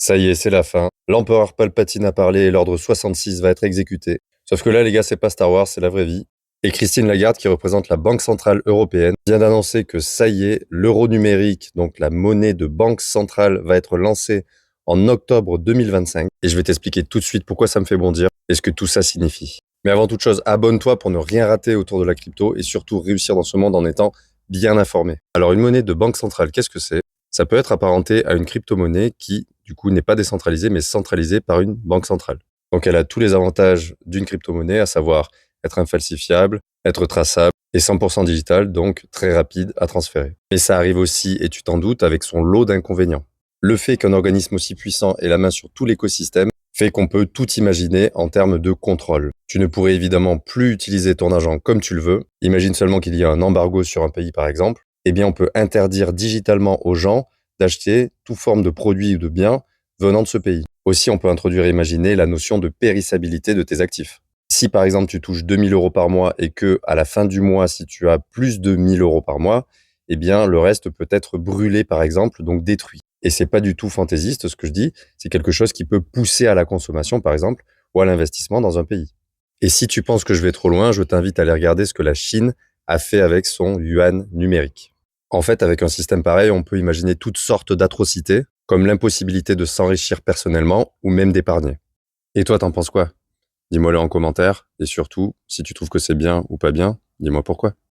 Ça y est, c'est la fin. L'empereur Palpatine a parlé et l'ordre 66 va être exécuté. Sauf que là, les gars, c'est pas Star Wars, c'est la vraie vie. Et Christine Lagarde, qui représente la Banque Centrale Européenne, vient d'annoncer que ça y est, l'euro numérique, donc la monnaie de banque centrale, va être lancée en octobre 2025. Et je vais t'expliquer tout de suite pourquoi ça me fait bondir et ce que tout ça signifie. Mais avant toute chose, abonne-toi pour ne rien rater autour de la crypto et surtout réussir dans ce monde en étant bien informé. Alors, une monnaie de banque centrale, qu'est-ce que c'est? Ça peut être apparenté à une crypto-monnaie qui, du coup, n'est pas décentralisée, mais centralisée par une banque centrale. Donc, elle a tous les avantages d'une crypto-monnaie, à savoir être infalsifiable, être traçable et 100% digital, donc très rapide à transférer. Mais ça arrive aussi, et tu t'en doutes, avec son lot d'inconvénients. Le fait qu'un organisme aussi puissant ait la main sur tout l'écosystème fait qu'on peut tout imaginer en termes de contrôle. Tu ne pourrais évidemment plus utiliser ton argent comme tu le veux. Imagine seulement qu'il y a un embargo sur un pays, par exemple. Eh bien, on peut interdire digitalement aux gens d'acheter toute forme de produits ou de biens venant de ce pays. Aussi, on peut introduire et imaginer la notion de périssabilité de tes actifs. Si par exemple tu touches 2000 euros par mois et que à la fin du mois, si tu as plus de 1000 euros par mois, eh bien le reste peut être brûlé par exemple, donc détruit. Et c'est pas du tout fantaisiste ce que je dis, c'est quelque chose qui peut pousser à la consommation par exemple ou à l'investissement dans un pays. Et si tu penses que je vais trop loin, je t'invite à aller regarder ce que la Chine a fait avec son yuan numérique. En fait, avec un système pareil, on peut imaginer toutes sortes d'atrocités, comme l'impossibilité de s'enrichir personnellement ou même d'épargner. Et toi, t'en penses quoi? Dis-moi-le en commentaire, et surtout, si tu trouves que c'est bien ou pas bien, dis-moi pourquoi.